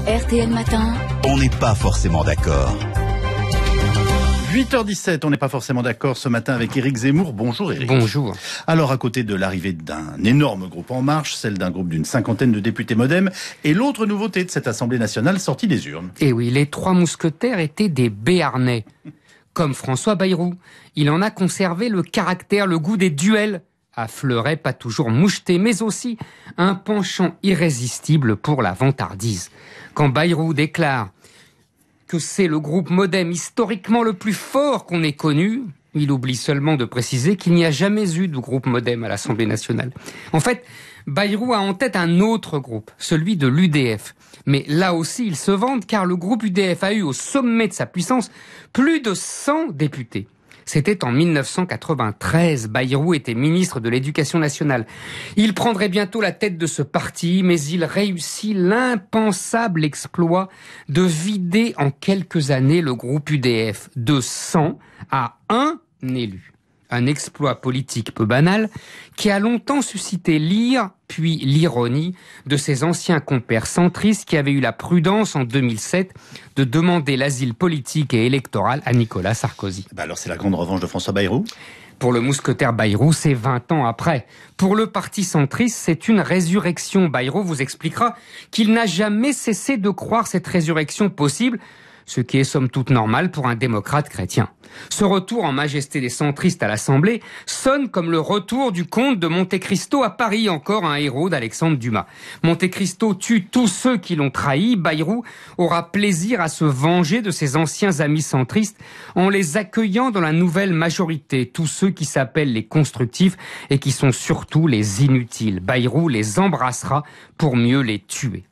RTL Matin. On n'est pas forcément d'accord. 8h17, on n'est pas forcément d'accord ce matin avec Éric Zemmour. Bonjour Éric. Bonjour. Alors à côté de l'arrivée d'un énorme groupe En Marche, celle d'un groupe d'une cinquantaine de députés MoDem, et l'autre nouveauté de cette Assemblée nationale sortie des urnes. Et oui, les trois mousquetaires étaient des Béarnais. Comme François Bayrou, il en a conservé le caractère, le goût des duels, à fleuret pas toujours moucheté, mais aussi un penchant irrésistible pour la vantardise. Quand Bayrou déclare que c'est le groupe MoDem historiquement le plus fort qu'on ait connu, il oublie seulement de préciser qu'il n'y a jamais eu de groupe MoDem à l'Assemblée nationale. En fait, Bayrou a en tête un autre groupe, celui de l'UDF. Mais là aussi, il se vante car le groupe UDF a eu au sommet de sa puissance plus de 100 députés. C'était en 1993. Bayrou était ministre de l'Éducation nationale. Il prendrait bientôt la tête de ce parti, mais il réussit l'impensable exploit de vider en quelques années le groupe UDF de 100 à 1 élu. Un exploit politique peu banal qui a longtemps suscité l'ire puis l'ironie de ses anciens compères centristes qui avaient eu la prudence en 2007 de demander l'asile politique et électoral à Nicolas Sarkozy. Alors c'est la grande revanche de François Bayrou ? Pour le mousquetaire Bayrou, c'est 20 ans après. Pour le parti centriste, c'est une résurrection. Bayrou vous expliquera qu'il n'a jamais cessé de croire cette résurrection possible, ce qui est somme toute normal pour un démocrate chrétien. Ce retour en majesté des centristes à l'Assemblée sonne comme le retour du comte de Monte Cristo à Paris, encore un héros d'Alexandre Dumas. Monte Cristo tue tous ceux qui l'ont trahi. Bayrou aura plaisir à se venger de ses anciens amis centristes en les accueillant dans la nouvelle majorité, tous ceux qui s'appellent les constructifs et qui sont surtout les inutiles. Bayrou les embrassera pour mieux les tuer.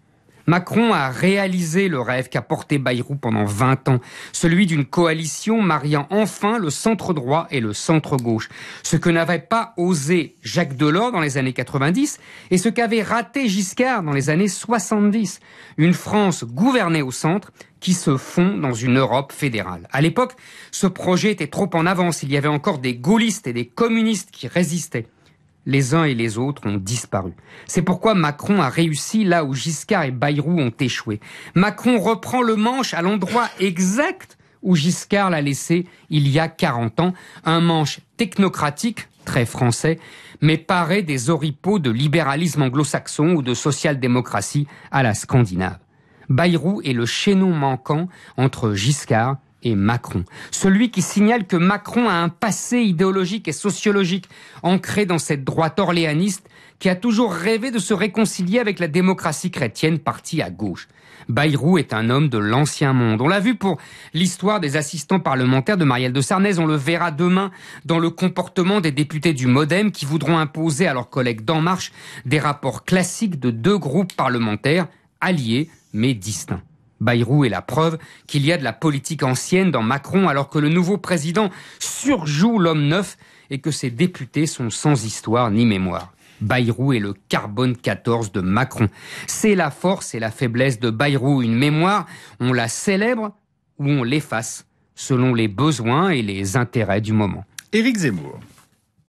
Macron a réalisé le rêve qu'a porté Bayrou pendant 20 ans, celui d'une coalition mariant enfin le centre-droit et le centre-gauche. Ce que n'avait pas osé Jacques Delors dans les années 90 et ce qu'avait raté Giscard dans les années 70. Une France gouvernée au centre qui se fond dans une Europe fédérale. À l'époque, ce projet était trop en avance. Il y avait encore des gaullistes et des communistes qui résistaient. Les uns et les autres ont disparu. C'est pourquoi Macron a réussi là où Giscard et Bayrou ont échoué. Macron reprend le manche à l'endroit exact où Giscard l'a laissé il y a 40 ans. Un manche technocratique, très français, mais paré des oripeaux de libéralisme anglo-saxon ou de social-démocratie à la scandinave. Bayrou est le chaînon manquant entre Giscard et Macron. Celui qui signale que Macron a un passé idéologique et sociologique ancré dans cette droite orléaniste qui a toujours rêvé de se réconcilier avec la démocratie chrétienne partie à gauche. Bayrou est un homme de l'ancien monde. On l'a vu pour l'histoire des assistants parlementaires de Marielle de Sarnez. On le verra demain dans le comportement des députés du MoDem qui voudront imposer à leurs collègues d'En Marche des rapports classiques de deux groupes parlementaires alliés mais distincts. Bayrou est la preuve qu'il y a de la politique ancienne dans Macron alors que le nouveau président surjoue l'homme neuf et que ses députés sont sans histoire ni mémoire. Bayrou est le carbone 14 de Macron. C'est la force et la faiblesse de Bayrou. Une mémoire, on la célèbre ou on l'efface selon les besoins et les intérêts du moment. Éric Zemmour.